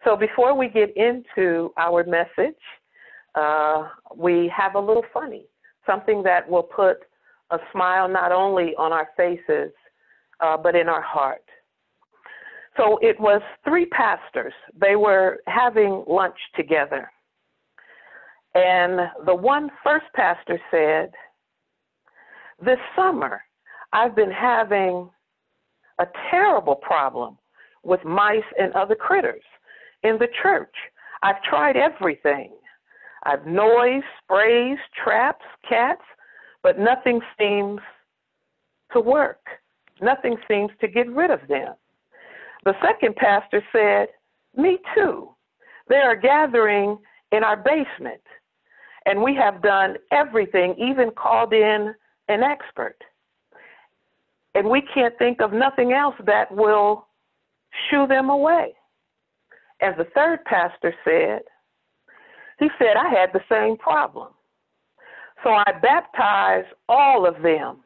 So before we get into our message, we have a little funny, something that will put a smile not only on our faces, but in our heart. So it was 3 pastors. They were having lunch together. And the first pastor said, "This summer, I've been having a terrible problem with mice and other critters in the church. I've tried everything. I've noise, sprays, traps, cats, but nothing seems to work. Nothing seems to get rid of them." The second pastor said, "Me too. They are gathering in our basement, and we have done everything, even called in an expert. And we can't think of nothing else that will shoo them away." And the third pastor said, "I had the same problem. So I baptized all of them,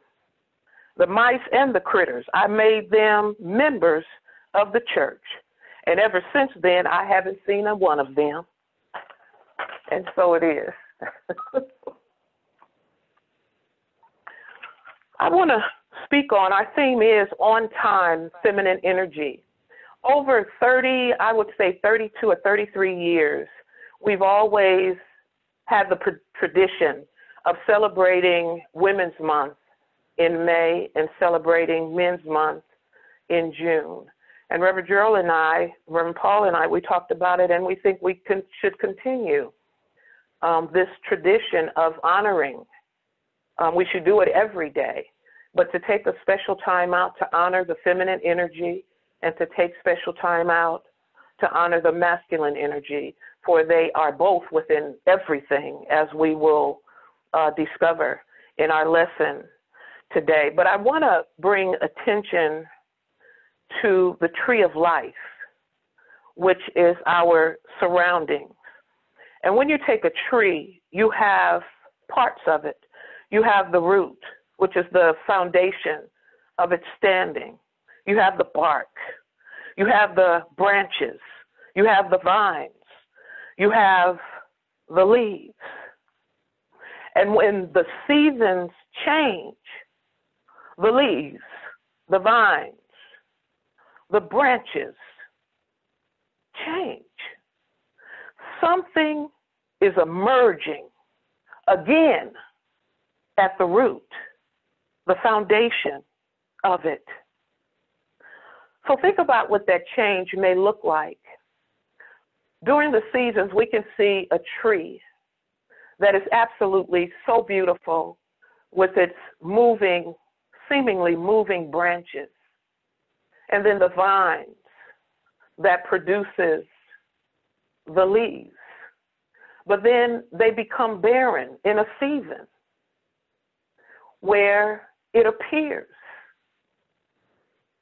the mice and the critters. I made them members of the church. And ever since then, I haven't seen a one of them." And so it is. I want to speak on, our theme is on time feminine energy. Over 30, I would say 32 or 33 years, we've always had the tradition of celebrating Women's Month in May and celebrating Men's Month in June. And Reverend Paul and I, we talked about it, and we think we should continue this tradition of honoring. We should do it every day, but to take a special time out to honor the feminine energy and to take special time out to honor the masculine energy, for they are both within everything, as we will discover in our lesson today. But I want to bring attention to the tree of life, which is our surroundings. And when you take a tree, you have parts of it. You have the root, which is the foundation of its standing. You have the bark. You have the branches. You have the vines. You have the leaves. And when the seasons change, the leaves, the vines, the branches change. Something is emerging again at the root, the foundation of it. So think about what that change may look like. During the seasons, we can see a tree that is absolutely so beautiful with its seemingly moving branches. And then the vines that produces the leaves. But then they become barren in a season where it appears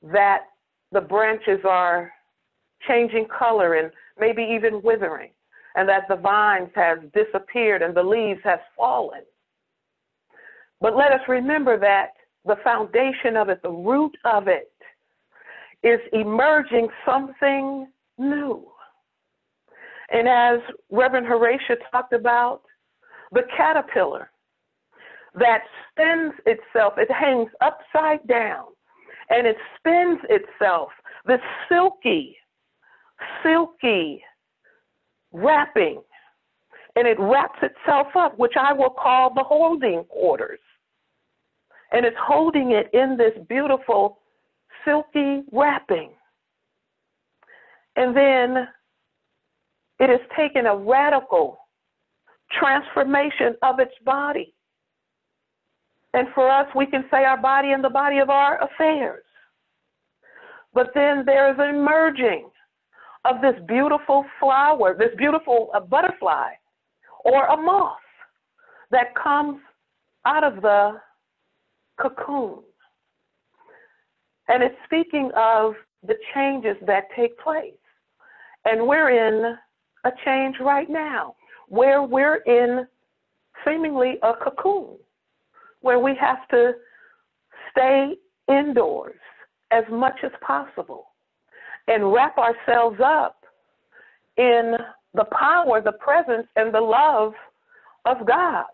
that the branches are changing color and maybe even withering, and that the vines have disappeared and the leaves have fallen. But let us remember that the foundation of it, the root of it, is emerging something new. And as Reverend Horatia talked about, the caterpillar that spins itself, it hangs upside down, and it spins itself, this silky wrapping, and it wraps itself up, which I will call the holding quarters. And it's holding it in this beautiful silky wrapping. And then it has taken a radical transformation of its body. And for us, we can say our body and the body of our affairs. But then there is an emerging of this beautiful flower, this beautiful butterfly or a moth that comes out of the cocoon. And it's speaking of the changes that take place. And we're in a change right now where we're in seemingly a cocoon, where we have to stay indoors as much as possible and wrap ourselves up in the power, the presence, and the love of God,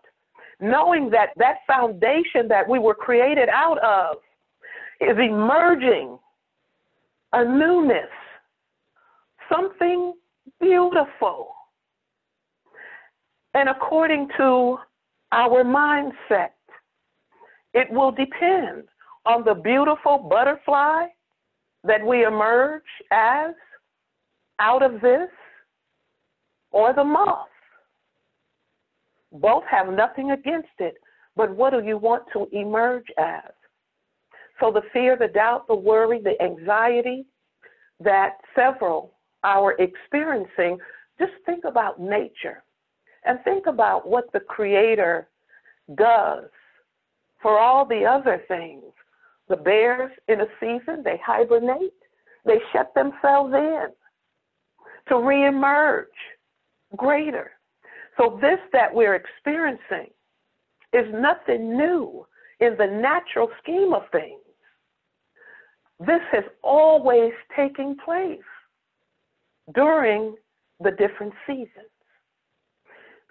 knowing that that foundation that we were created out of is emerging a newness, something beautiful. And according to our mindset, it will depend on the beautiful butterfly that we emerge as out of this, or the moth. Both have nothing against it, but what do you want to emerge as? So the fear, the doubt, the worry, the anxiety that several are experiencing, just think about nature and think about what the Creator does for all the other things. The bears in a season, they hibernate, they shut themselves in to reemerge greater. So this that we're experiencing is nothing new in the natural scheme of things. This has always taken place during the different seasons.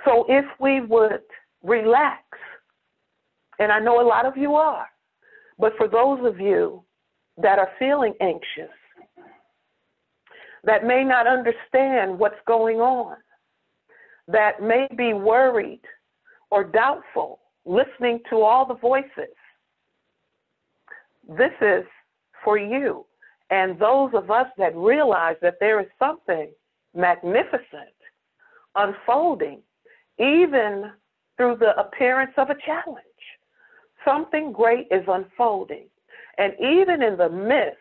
So if we would relax, and I know a lot of you are, but for those of you that are feeling anxious, that may not understand what's going on, that may be worried or doubtful, listening to all the voices, this is for you. And those of us that realize that there is something magnificent unfolding, even through the appearance of a challenge. Something great is unfolding. And even in the midst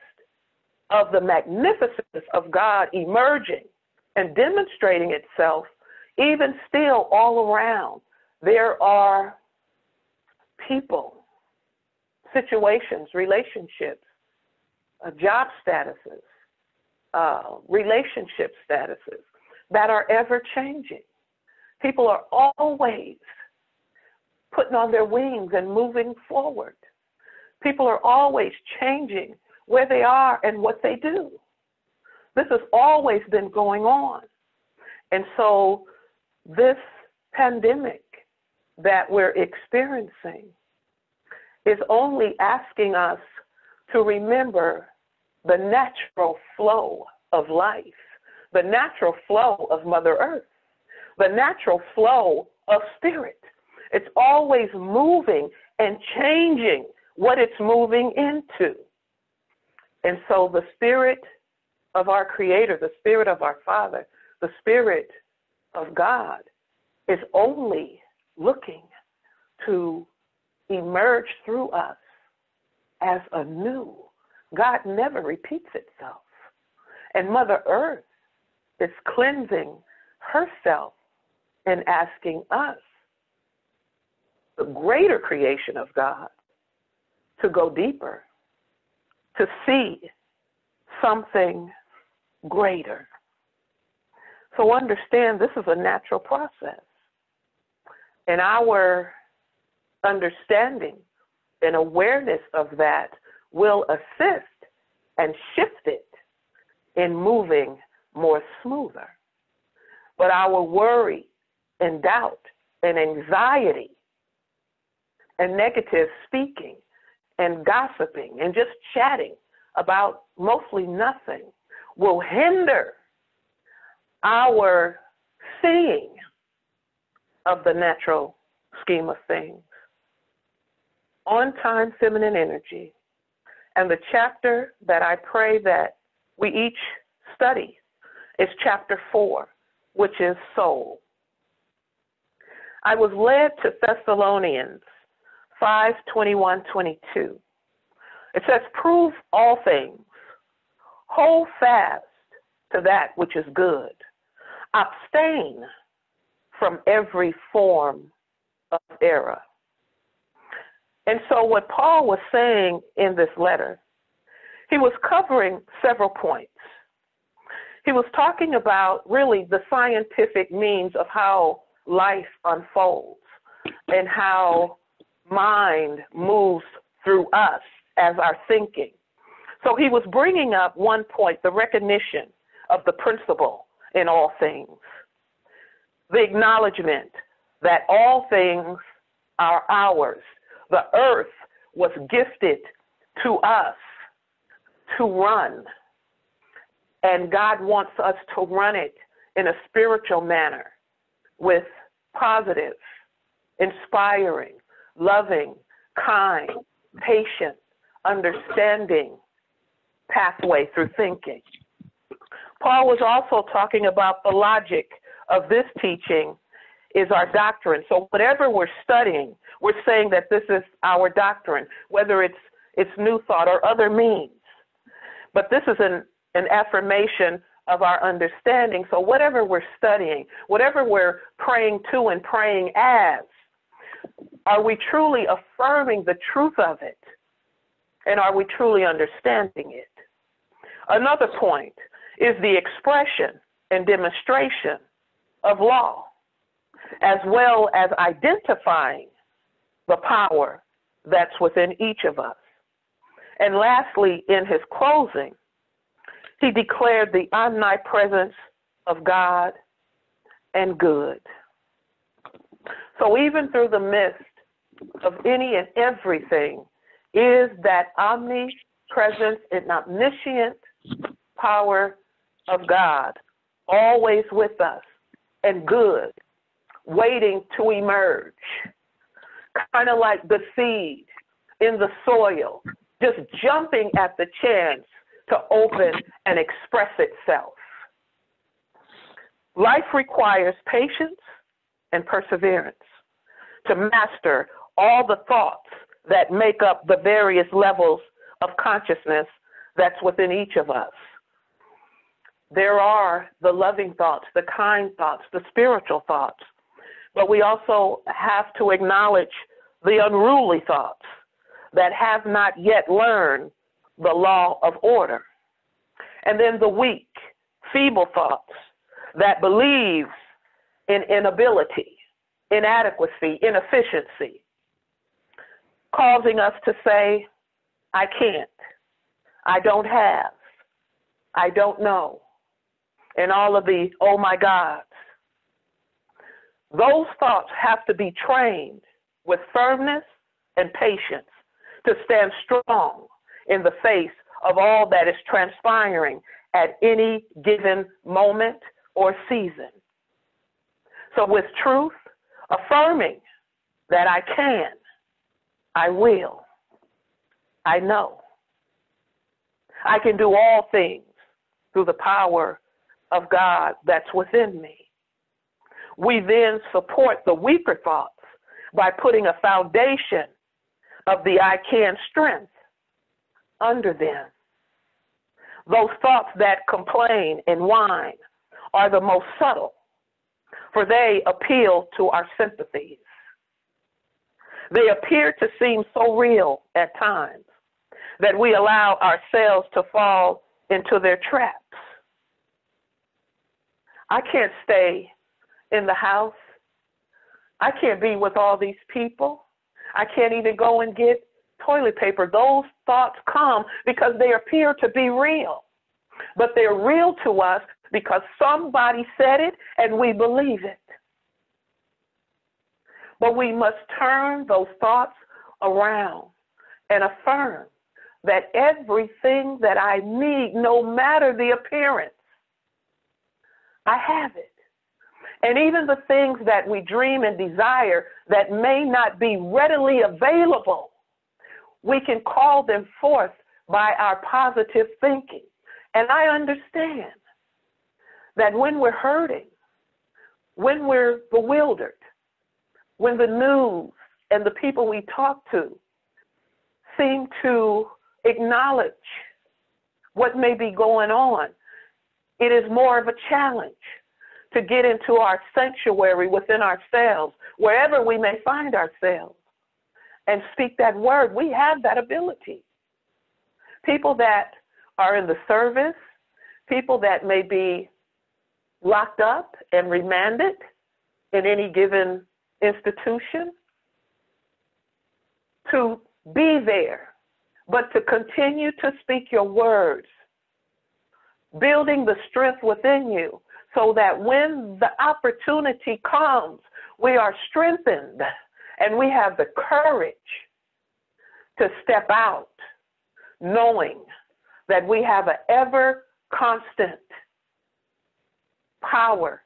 of the magnificence of God emerging and demonstrating itself, even still all around, there are people, situations, relationships, job statuses, relationship statuses that are ever changing. People are always putting on their wings and moving forward. People are always changing where they are and what they do. This has always been going on. And so this pandemic that we're experiencing is only asking us to remember the natural flow of life, the natural flow of Mother Earth, the natural flow of spirit. It's always moving and changing what it's moving into. And so the spirit of our Creator, the spirit of our Father, the spirit of God is only looking to emerge through us as anew. God never repeats itself. And Mother Earth is cleansing herself and asking us, the greater creation of God, to go deeper, to see something greater. So understand this is a natural process. And our understanding and awareness of that will assist and shift it in moving more smoother. But our worry and doubt and anxiety and negative speaking and gossiping and just chatting about mostly nothing will hinder our seeing of the natural scheme of things. On-time feminine energy. And the chapter that I pray that we each study is chapter 4, which is soul. I was led to Thessalonians 5:21-22. It says, prove all things, hold fast to that which is good, abstain from every form of error. And so what Paul was saying in this letter, he was covering several points. He was talking about really the scientific means of how life unfolds and how mind moves through us as our thinking. So he was bringing up one point, the recognition of the principle in all things. The acknowledgement that all things are ours. The earth was gifted to us to run, and God wants us to run it in a spiritual manner with positive, inspiring, loving, kind, patient, understanding pathway through thinking. Paul was also talking about the logic of this teaching is our doctrine. So whatever we're studying, we're saying that this is our doctrine, whether it's new thought or other means. But this is an affirmation of our understanding. So whatever we're studying, whatever we're praying to and praying as, are we truly affirming the truth of it? And are we truly understanding it? Another point is the expression and demonstration of law, as well as identifying the power that's within each of us. And lastly, in his closing, he declared the omnipresence of God and good. So even through the midst of any and everything is that omnipresence and omniscient power of God, always with us, and good, waiting to emerge, kind of like the seed in the soil, just jumping at the chance to open and express itself. Life requires patience and perseverance to master all the thoughts that make up the various levels of consciousness that's within each of us. There are the loving thoughts, the kind thoughts, the spiritual thoughts, but we also have to acknowledge the unruly thoughts that have not yet learned the law of order. And then the weak, feeble thoughts that believe in inability, inadequacy, inefficiency, causing us to say, I can't, I don't have, I don't know, and all of the oh my gods. Those thoughts have to be trained with firmness and patience to stand strong in the face of all that is transpiring at any given moment or season. So with truth, affirming that I can, I will, I know, I can do all things through the power of God that's within me. We then support the weaker thoughts by putting a foundation of the I can strength under them. Those thoughts that complain and whine are the most subtle, for they appeal to our sympathies. They appear to seem so real at times that we allow ourselves to fall into their traps. I can't stay in the house. I can't be with all these people. I can't even go and get toilet paper. Those thoughts come because they appear to be real. But they're real to us because somebody said it and we believe it. But we must turn those thoughts around and affirm that everything that I need, no matter the appearance, I have it. And even the things that we dream and desire that may not be readily available, we can call them forth by our positive thinking. And I understand that when we're hurting, when we're bewildered, when the news and the people we talk to seem to acknowledge what may be going on, it is more of a challenge to get into our sanctuary within ourselves, wherever we may find ourselves, and speak that word. We have that ability. People that are in the service, people that may be locked up and remanded in any given institution, to be there, but to continue to speak your words, building the strength within you so that when the opportunity comes, we are strengthened and we have the courage to step out, knowing that we have an ever constant power,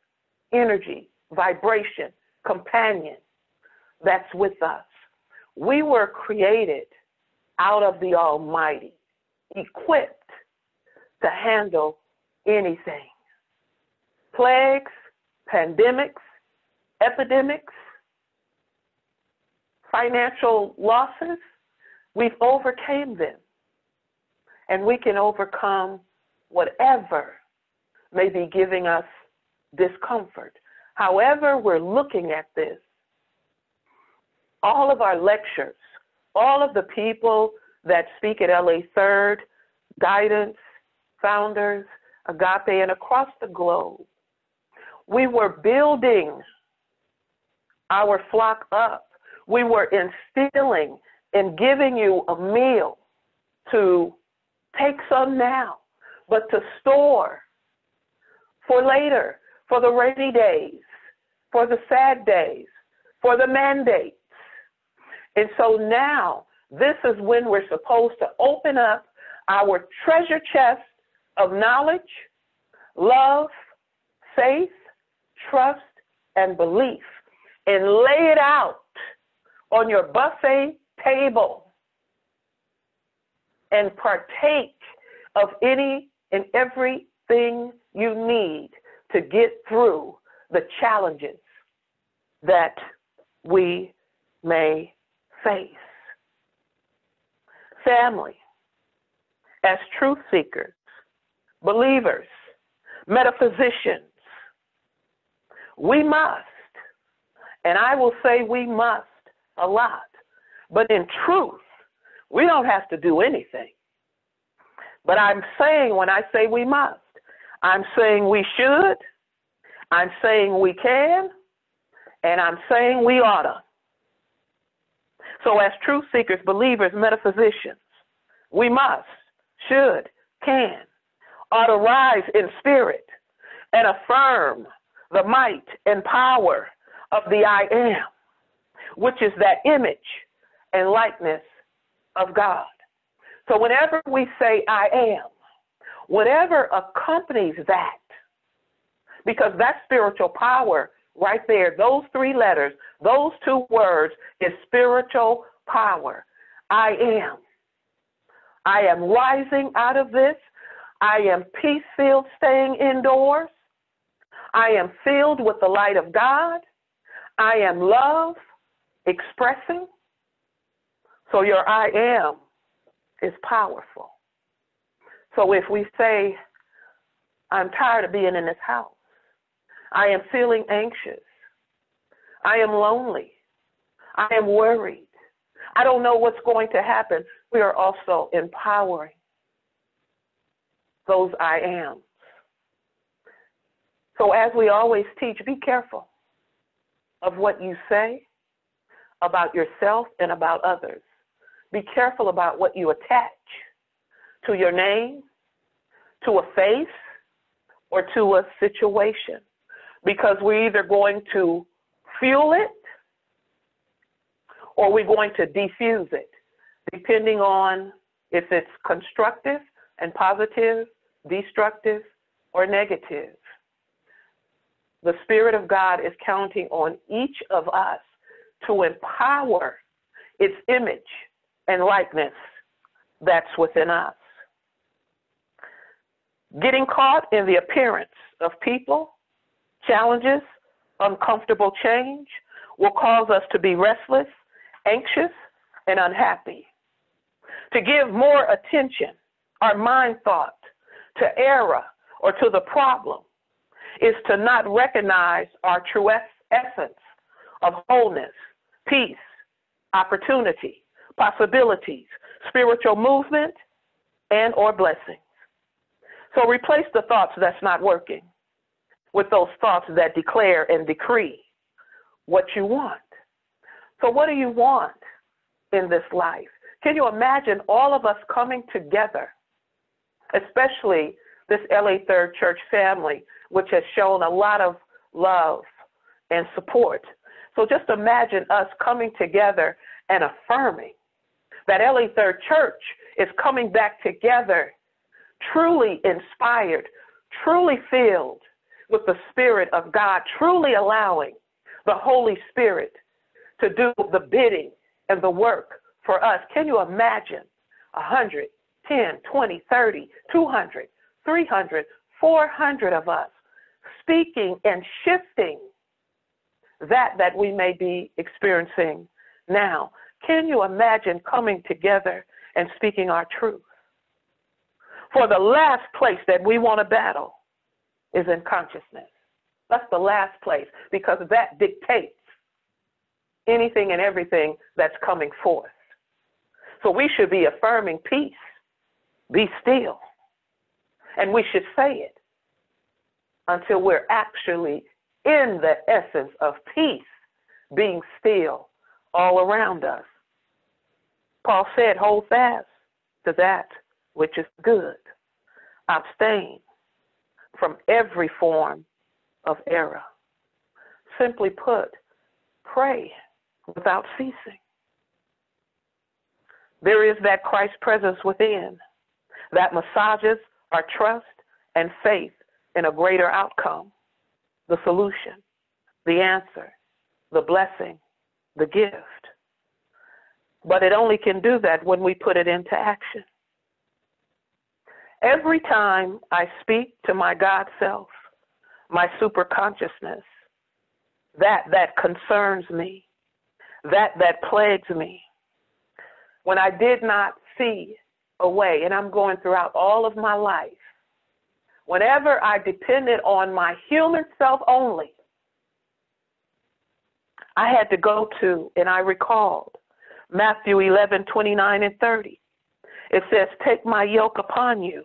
energy, vibration, companion that's with us. We were created out of the Almighty, equipped to handle anything. Plagues, pandemics, epidemics, financial losses, we've overcame them. And we can overcome whatever may be giving us discomfort. However we're looking at this, all of our lectures, all of the people that speak at LA Third, Guidance, Founders, Agape, and across the globe, we were building our flock up. We were instilling and giving you a meal to take some now, but to store for later, for the rainy days, for the sad days, for the mandates. And so now, this is when we're supposed to open up our treasure chest of knowledge, love, faith, trust, and belief, and lay it out on your buffet table and partake of any and everything you need to get through the challenges that we may face. Family, as truth seekers, believers, metaphysicians, we must, and I will say we must a lot, but in truth, we don't have to do anything. But I'm saying, when I say we must, I'm saying we should, I'm saying we can, and I'm saying we oughta. So as truth seekers, believers, metaphysicians, we must, should, can, ought to rise in spirit and affirm the might and power of the I am, which is that image and likeness of God. So whenever we say I am, whatever accompanies that, because that spiritual power right there, those three letters, those two words is spiritual power. I am. I am rising out of this. I am peace-filled, staying indoors. I am filled with the light of God. I am love, expressing. So your I am is powerful. So if we say, I'm tired of being in this house, I am feeling anxious, I am lonely, I am worried, I don't know what's going to happen, we are also empowering those I ams. So as we always teach, be careful of what you say about yourself and about others. Be careful about what you attach to your name, to a face, or to a situation, because we're either going to fuel it or we're going to diffuse it, depending on if it's constructive and positive, destructive, or negative. The Spirit of God is counting on each of us to empower its image and likeness that's within us. Getting caught in the appearance of people, challenges, uncomfortable change will cause us to be restless, anxious, and unhappy. To give more attention, our mind thought, to error or to the problem is to not recognize our true essence of wholeness, peace, opportunity, possibilities, spiritual movement, and or blessings. So replace the thoughts that's not working with those thoughts that declare and decree what you want. So what do you want in this life? Can you imagine all of us coming together, especially this LA Third Church family, which has shown a lot of love and support. So just imagine us coming together and affirming that LA Third Church is coming back together, truly inspired, truly filled with the Spirit of God, truly allowing the Holy Spirit to do the bidding and the work for us. Can you imagine 100, 10, 20, 30, 200, 300, 400 of us speaking and shifting that we may be experiencing now? Can you imagine coming together and speaking our truth? For the last place that we want to battle is in consciousness. That's the last place, because that dictates anything and everything that's coming forth. So we should be affirming peace, be still. And we should say it until we're actually in the essence of peace, being still all around us. Paul said, hold fast to that which is good. Abstain from every form of error. Simply put, pray without ceasing. There is that Christ presence within that massages our trust and faith in a greater outcome, the solution, the answer, the blessing, the gift. But it only can do that when we put it into action. Every time I speak to my God self, my superconsciousness, that concerns me, that plagues me, when I did not see a way, and I'm going throughout all of my life, whenever I depended on my human self only, I had to go to, and I recalled, Matthew 11:29 and 30. It says, take my yoke upon you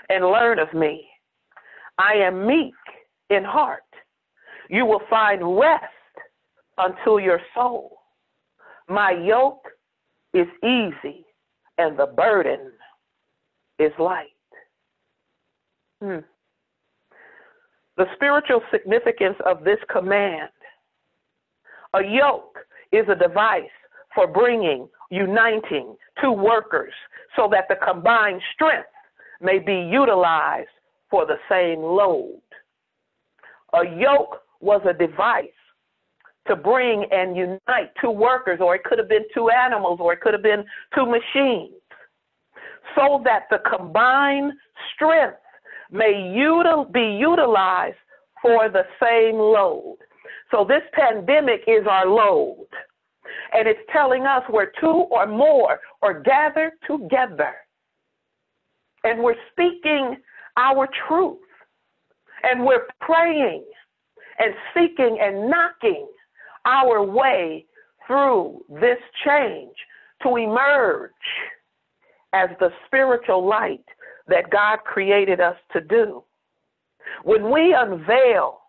and learn of me. I am meek in heart. You will find rest unto your soul. My yoke is easy and the burden is light. The spiritual significance of this command. A yoke is a device for uniting two workers so that the combined strength may be utilized for the same load. A yoke was a device to bring and unite two workers, or it could have been two animals, or it could have been two machines, so that the combined strength may be utilized for the same load. So this pandemic is our load. And it's telling us where two or more are gathered together. And we're speaking our truth. And we're praying and seeking and knocking our way through this change to emerge as the spiritual light that God created us to do. When we unveil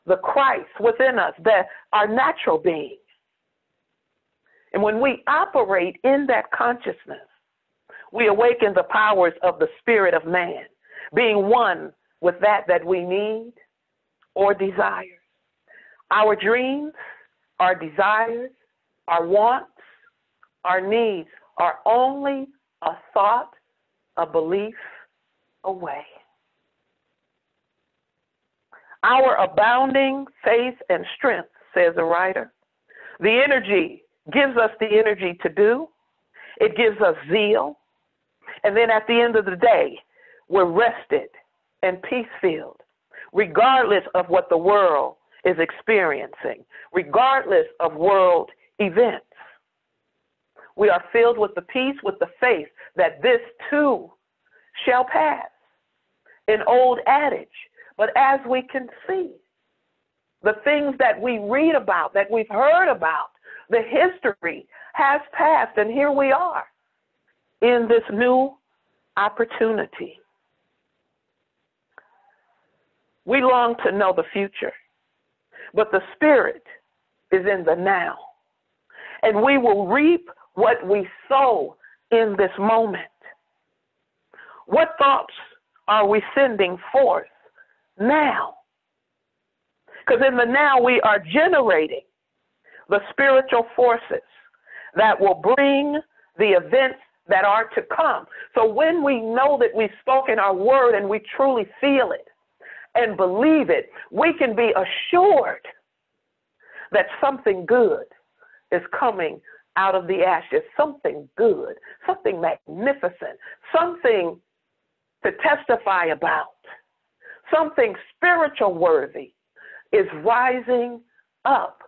the Christ within us, our natural being, and when we operate in that consciousness, we awaken the powers of the spirit of man, being one with that we need or desire. Our dreams, our desires, our wants, our needs are only a thought, a belief away. Our abounding faith and strength, says the writer, the energy gives us the energy to do. It gives us zeal. And then at the end of the day, we're rested and peace-filled, regardless of what the world is experiencing, regardless of world events. We are filled with the peace, with the faith that this too shall pass. An old adage, but as we can see, the things that we read about, that we've heard about, the history has passed, and here we are in this new opportunity. We long to know the future, but the Spirit is in the now, and we will reap what we sow in this moment. What thoughts are we sending forth now? Because in the now we are generating the spiritual forces that will bring the events that are to come. So when we know that we've spoken our word and we truly feel it and believe it, we can be assured that something good is coming out of the ashes, something good, something magnificent, something to testify about, something spiritual worthy is rising up.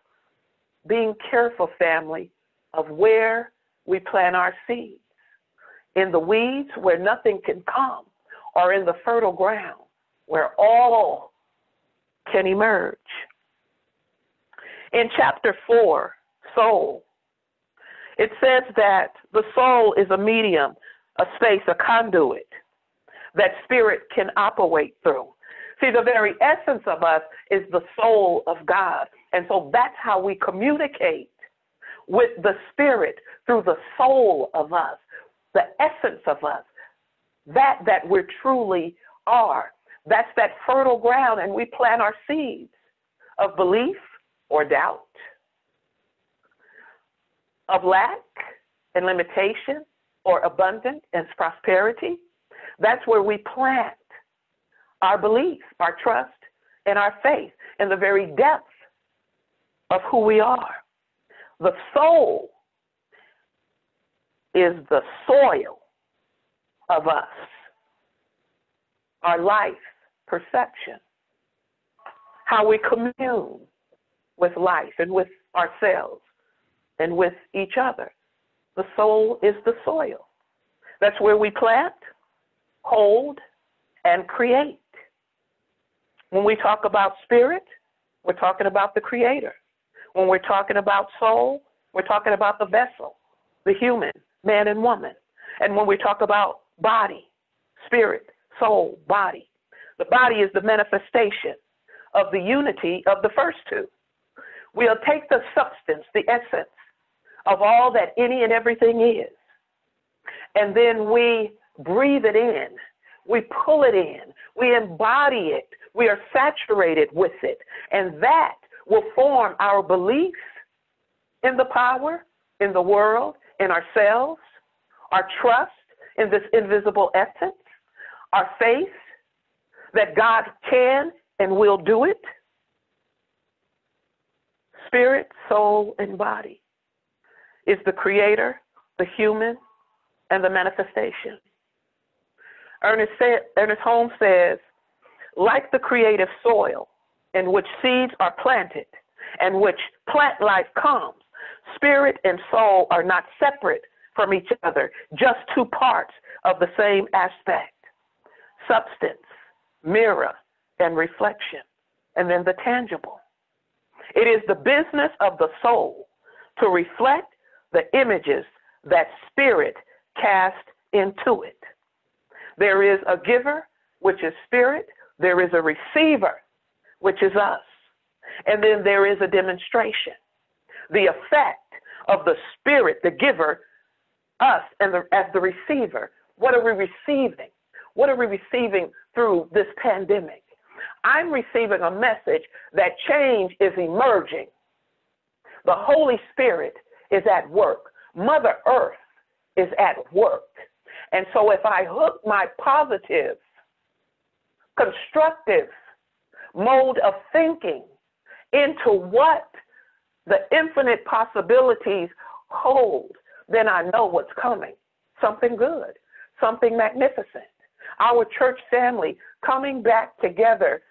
Being careful, family, of where we plant our seeds. In the weeds where nothing can come, or in the fertile ground where all can emerge. In chapter 4, soul, it says that the soul is a medium, a space, a conduit that spirit can operate through. See, the very essence of us is the soul of God. And so that's how we communicate with the spirit, through the soul of us, the essence of us, that we truly are. That's that fertile ground, and we plant our seeds of belief or doubt, of lack and limitation, or abundance and prosperity. That's where we plant our belief, our trust, and our faith in the very depth of who we are. The soul is the soil of us, our life perception, how we commune with life and with ourselves and with each other. The soul is the soil. That's where we plant, hold, and create. When we talk about spirit, we're talking about the creator. When we're talking about soul, we're talking about the vessel, the human, man and woman. And when we talk about body, spirit, soul, body, the body is the manifestation of the unity of the first two. We'll take the substance, the essence of all that any and everything is, and then we breathe it in. We pull it in. We embody it. We are saturated with it. And that will form our belief in the power, in the world, in ourselves, our trust in this invisible essence, our faith that God can and will do it. Spirit, soul, and body is the creator, the human, and the manifestation. Ernest Holmes says, like the creative soil in which seeds are planted and which plant life comes, spirit and soul are not separate from each other, just two parts of the same aspect. Substance, mirror, and reflection, and then the tangible. It is the business of the soul to reflect the images that spirit cast into it. There is a giver, which is spirit. There is a receiver, which is us. And then there is a demonstration. The effect of the spirit, the giver, us, and as the receiver. What are we receiving? What are we receiving through this pandemic? I'm receiving a message that change is emerging. The Holy Spirit is at work. Mother Earth is at work. And so if I hook my positive, constructive mode of thinking into what the infinite possibilities hold, then I know what's coming. Something good, something magnificent. Our church family coming back together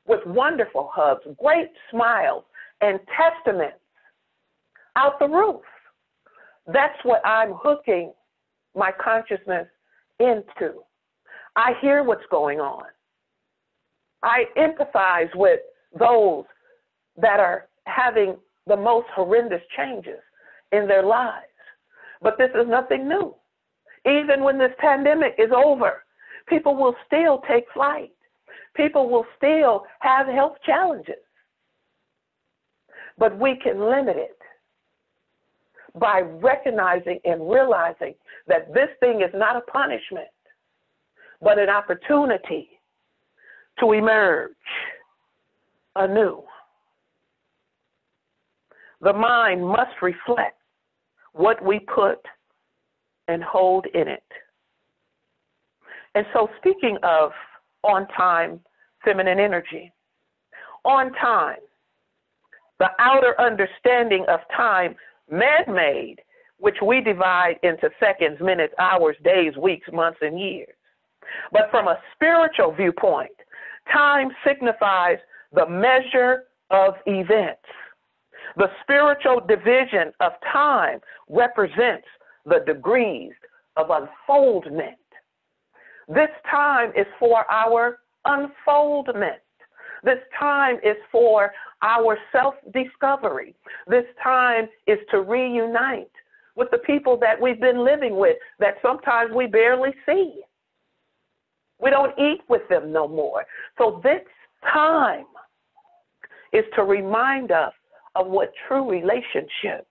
with wonderful hugs, great smiles, and testaments out the roof. That's what I'm hooking my consciousness into. I hear what's going on. I empathize with those that are having the most horrendous changes in their lives. But this is nothing new. Even when this pandemic is over, people will still take flight. People will still have health challenges. But we can limit it by recognizing and realizing that this thing is not a punishment, but an opportunity to emerge anew. The mind must reflect what we put and hold in it. And so, speaking of on-time feminine energy, on time, the outer understanding of time, man-made, which we divide into seconds, minutes, hours, days, weeks, months, and years. But from a spiritual viewpoint, time signifies the measure of events. The spiritual division of time represents the degrees of unfoldment. This time is for our unfoldment. This time is for our self-discovery. This time is to reunite with the people that we've been living with that sometimes we barely see. We don't eat with them no more. So this time is to remind us of what true relationship,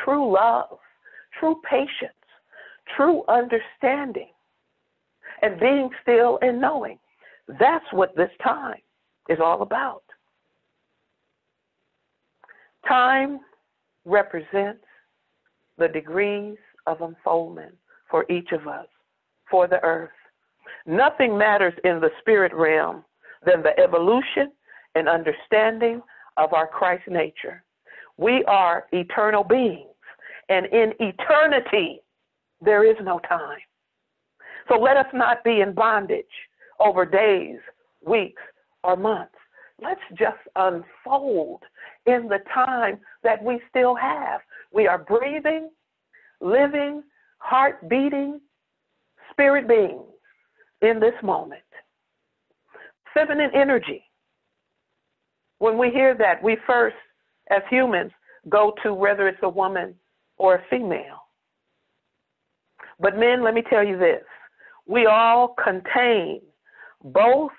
true love, true patience, true understanding, and being still and knowing. That's what this time is all about. Time represents the degrees of unfoldment for each of us, for the earth. Nothing matters in the spirit realm than the evolution and understanding of our Christ nature. We are eternal beings, and in eternity, there is no time. So let us not be in bondage over days, weeks, or months. Let's just unfold in the time that we still have. We are breathing, living, heart beating, spirit beings in this moment. Feminine energy. When we hear that, we first, as humans, go to whether it's a woman or a female. But men, let me tell you this. We all contain both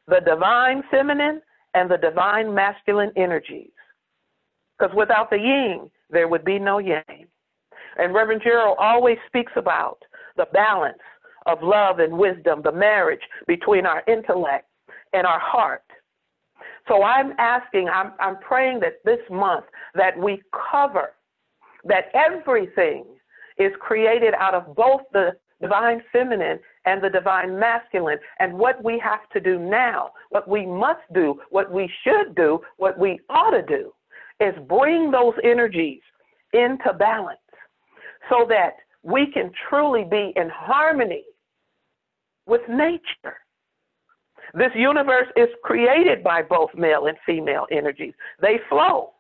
the divine feminine and the divine masculine energies. Because without the yin, there would be no yang. And Reverend Gerald always speaks about the balance of love and wisdom, the marriage between our intellect and our heart. So I'm praying that this month that we cover that everything is created out of both the divine feminine and the divine masculine. And what we have to do now, what we must do, what we should do, what we ought to do is bring those energies into balance so that we can truly be in harmony with nature. This universe is created by both male and female energies. They flow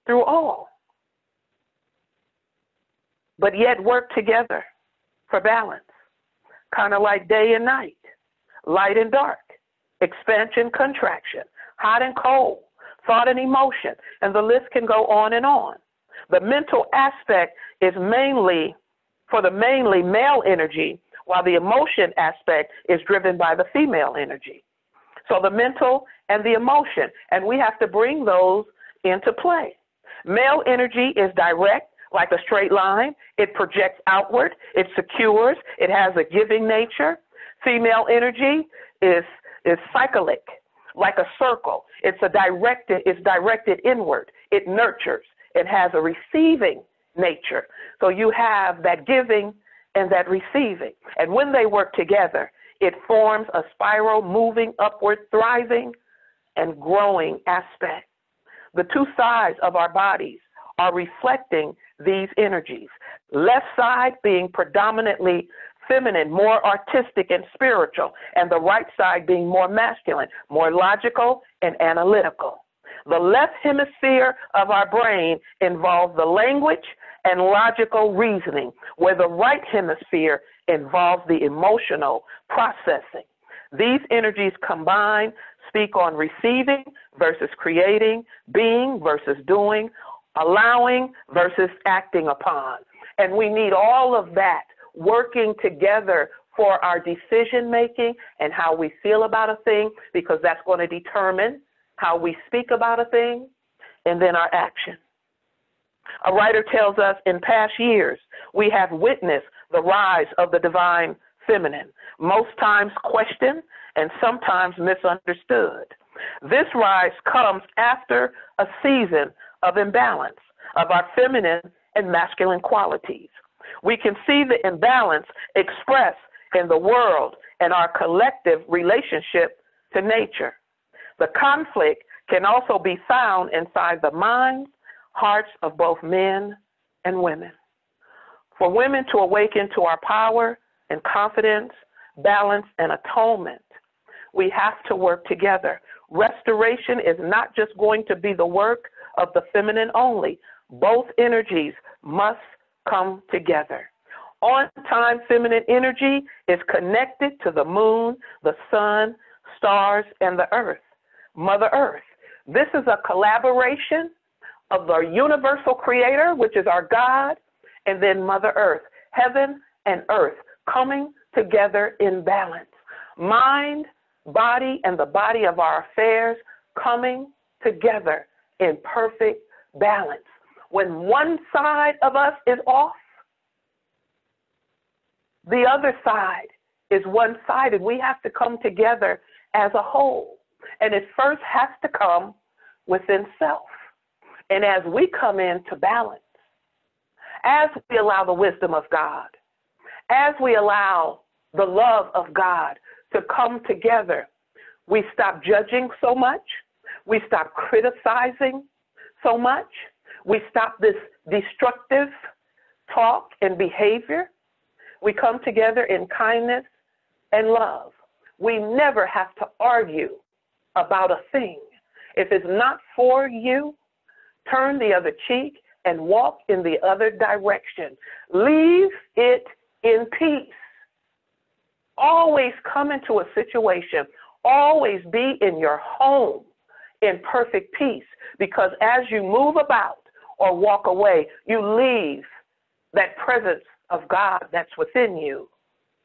through all, but yet work together for balance, kind of like day and night, light and dark, expansion, contraction, hot and cold, thought and emotion, and the list can go on and on. The mental aspect is mainly male energy, while the emotion aspect is driven by the female energy. So the mental and the emotion, and we have to bring those into play. Male energy is direct, like a straight line. It projects outward. It secures. It has a giving nature. Female energy is cyclic, like a circle. It's directed inward. It nurtures. It has a receiving nature. So you have that giving and that receiving. And when they work together, it forms a spiral, moving upward, thriving, and growing aspect. The two sides of our bodies are reflecting these energies. Left side being predominantly feminine, more artistic and spiritual, and the right side being more masculine, more logical and analytical. The left hemisphere of our brain involves the language and logical reasoning, where the right hemisphere involves the emotional processing. These energies combined speak on receiving versus creating, being versus doing, allowing versus acting upon. And we need all of that working together for our decision making and how we feel about a thing, because that's going to determine how we speak about a thing and then our action. A writer tells us in past years, we have witnessed the rise of the divine feminine, most times questioned and sometimes misunderstood. This rise comes after a season of imbalance of our feminine and masculine qualities. We can see the imbalance expressed in the world and our collective relationship to nature. The conflict can also be found inside the minds, hearts of both men and women. For women to awaken to our power and confidence, balance, and atonement, we have to work together. Restoration is not just going to be the work of the feminine only. Both energies must come together. On-time feminine energy is connected to the moon, the sun, stars, and the earth, Mother Earth. This is a collaboration of the universal creator, which is our God, and then Mother Earth, heaven and earth coming together in balance. Mind, body, and the body of our affairs coming together in perfect balance. When one side of us is off, the other side is one-sided. We have to come together as a whole. And it first has to come within self. And as we come into balance, as we allow the wisdom of God, as we allow the love of God to come together, we stop judging so much. We stop criticizing so much. We stop this destructive talk and behavior. We come together in kindness and love. We never have to argue about a thing. If it's not for you, turn the other cheek and walk in the other direction. Leave it in peace. Always come into a situation, always be in your home in perfect peace, because as you move about or walk away, you leave that presence of God that's within you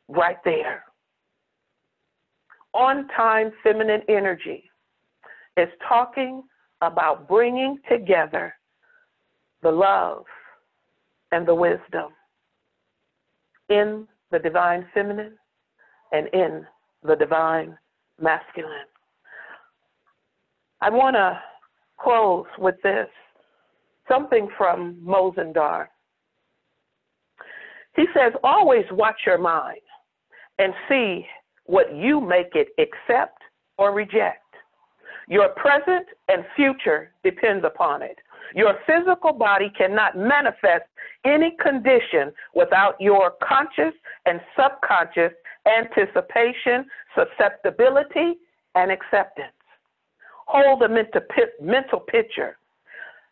right there. On-time feminine energy is talking about bringing together the love and the wisdom in the divine feminine and in the divine masculine. I want to close with this, something from Mozendar. He says, always watch your mind and see what you make it accept or reject. Your present and future depends upon it. Your physical body cannot manifest any condition without your conscious and subconscious anticipation, susceptibility, and acceptance. Hold the mental picture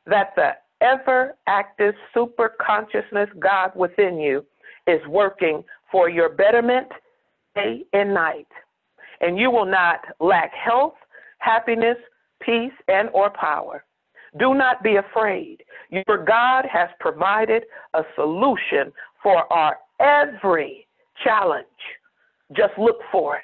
that the ever-active super-consciousness God within you is working for your betterment day and night. And you will not lack health, happiness, peace, and or power. Do not be afraid. Your God has provided a solution for our every challenge. Just look for it.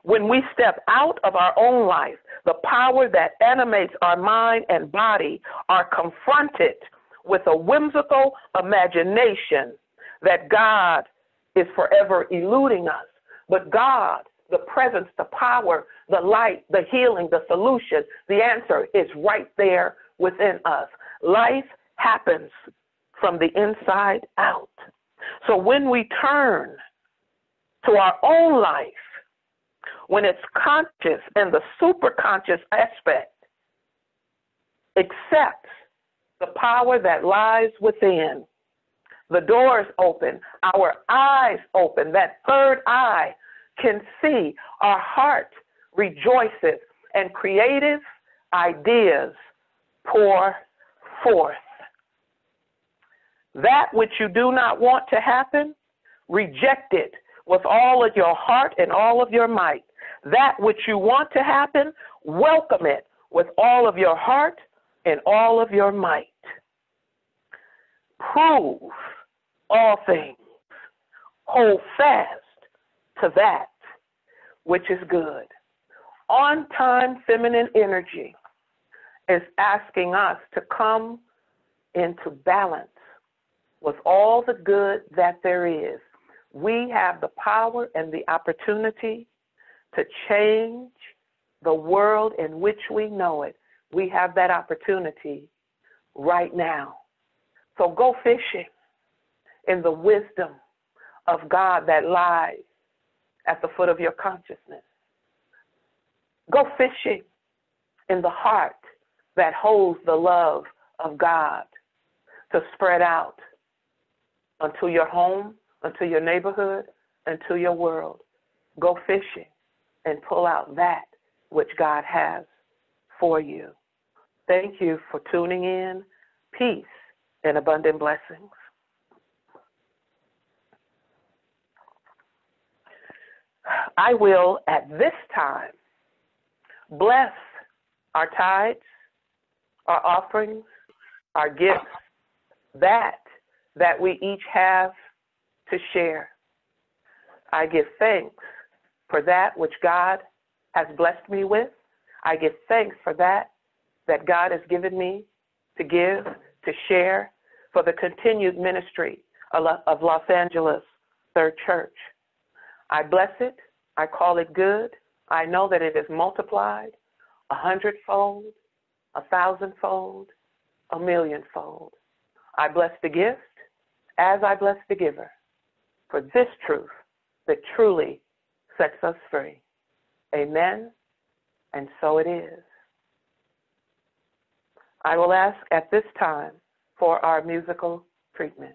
When we step out of our own life, the power that animates our mind and body are confronted with a whimsical imagination that God is forever eluding us. But God, the presence, the power, the light, the healing, the solution, the answer is right there within us. Life happens from the inside out. So when we turn to our own life, when it's conscious and the superconscious aspect accepts the power that lies within, the doors open, our eyes open, that third eye can see, our heart rejoices, and creative ideas pour forth. That which you do not want to happen, reject it with all of your heart and all of your might. That which you want to happen, welcome it with all of your heart and all of your might. Prove all things. Hold fast to that which is good. On-time feminine energy is asking us to come into balance with all the good that there is. we have the power and the opportunity to change the world in which we know it. We have that opportunity right now. So go fishing in the wisdom of God that lies at the foot of your consciousness. Go fishing in the heart that holds the love of God to spread out unto your home, unto your neighborhood, unto your world. Go fishing and pull out that which God has for you. Thank you for tuning in. Peace and abundant blessings. I will, at this time, bless our tithes, our offerings, our gifts, that we each have to share. I give thanks for that which God has blessed me with. I give thanks for that God has given me to give, to share, for the continued ministry of Los Angeles Third Church. I bless it. I call it good. I know that it is multiplied 100-fold, 1,000-fold, 1,000,000-fold. I bless the gift as I bless the giver for this truth that truly sets us free. Amen, and so it is. I will ask at this time for our musical treatment.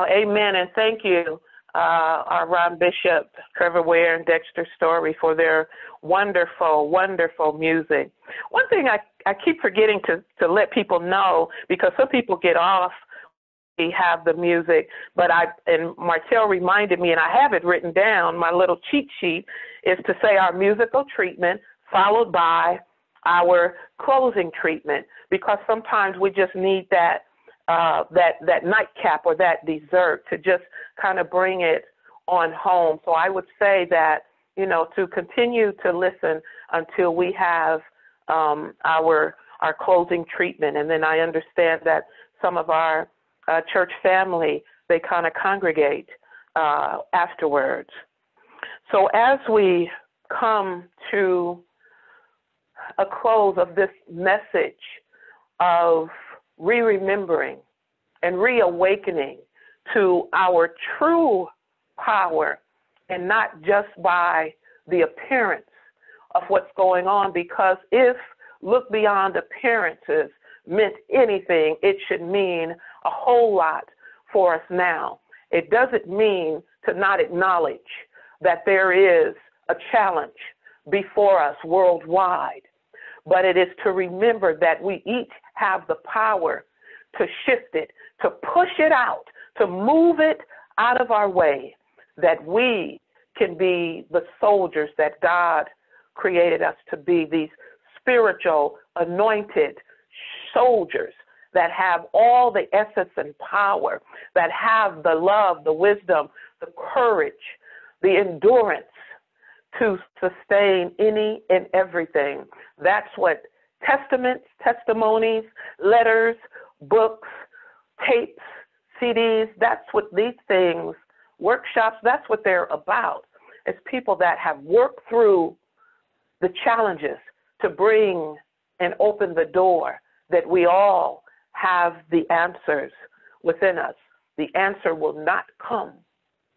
Amen, and thank you, our Ron Bishop, Trevor Ware, and Dexter Story for their wonderful, wonderful music. One thing I keep forgetting to let people know, because some people get off, we have the music, but and Martell reminded me, and I have it written down, my little cheat sheet, is to say our musical treatment followed by our closing treatment, because sometimes we just need that nightcap or that dessert to just kind of bring it on home. So I would say that, to continue to listen until we have our closing treatment. And then I understand that some of our church family, they kind of congregate afterwards. So as we come to a close of this message of remembering and reawakening to our true power, and not just by the appearance of what's going on, because if look beyond appearances meant anything, it should mean a whole lot for us now. It doesn't mean to not acknowledge that there is a challenge before us worldwide, but it is to remember that we each have the power to shift it, to push it out, to move it out of our way, that we can be the soldiers that God created us to be, these spiritual, anointed soldiers that have all the essence and power, that have the love, the wisdom, the courage, the endurance to sustain any and everything. That's what testaments, testimonies, letters, books, tapes, CDs, that's what these things, workshops, that's what they're about. It's people that have worked through the challenges to bring and open the door that we all have the answers within us. The answer will not come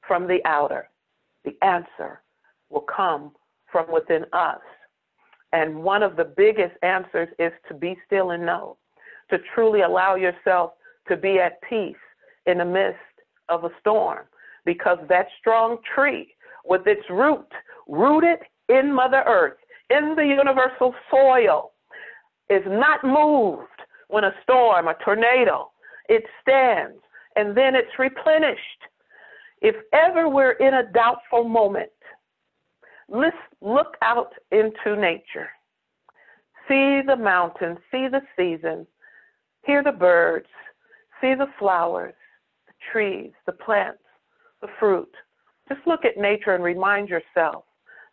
from the outer. The answer will come from within us. And one of the biggest answers is to be still and know, to truly allow yourself to be at peace in the midst of a storm, because that strong tree with its root rooted in Mother Earth, in the universal soil, is not moved when a storm, a tornado, it stands and then it's replenished. If ever we're in a doubtful moment, let's look out into nature. See the mountains, see the seasons, hear the birds, see the flowers, the trees, the plants, the fruit. Just look at nature and remind yourself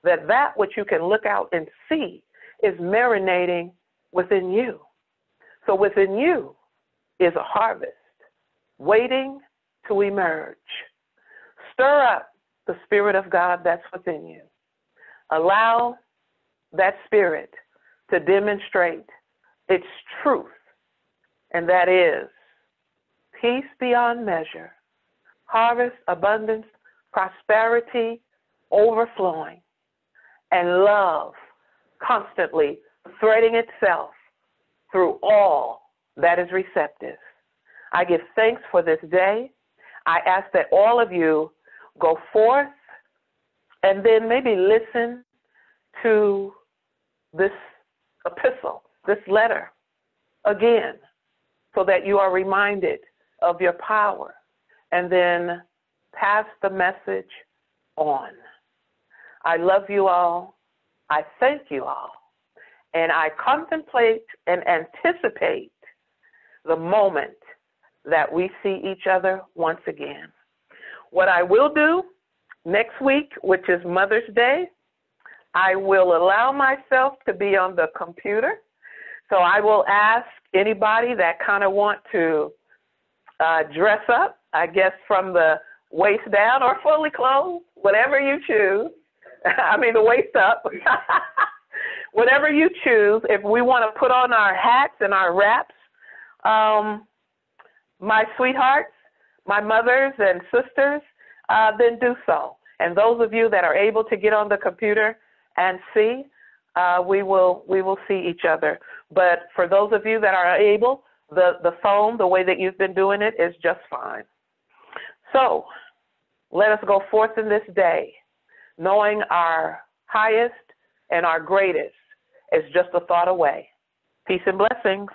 that that which you can look out and see is marinating within you. So within you is a harvest waiting to emerge. Stir up the Spirit of God that's within you. Allow that Spirit to demonstrate its truth, and that is peace beyond measure, harvest, abundance, prosperity, overflowing, and love constantly threading itself through all that is receptive. I give thanks for this day. I ask that all of you go forth and then maybe listen to this epistle, this letter again, so that you are reminded of your power, and then pass the message on. I love you all. I thank you all. And I contemplate and anticipate the moment that we see each other once again. What I will do next week, which is Mother's Day, I will allow myself to be on the computer. So I will ask anybody that kind of want to dress up, I guess from the waist down or fully clothed, whatever you choose. I mean, the waist up. Whatever you choose. If we want to put on our hats and our wraps, my sweethearts, my mothers and sisters, then do so. And those of you that are able to get on the computer and see, we will see each other. But for those of you that are able, the phone, the way that you've been doing it, is just fine. So let us go forth in this day, knowing our highest and our greatest is just a thought away. Peace and blessings.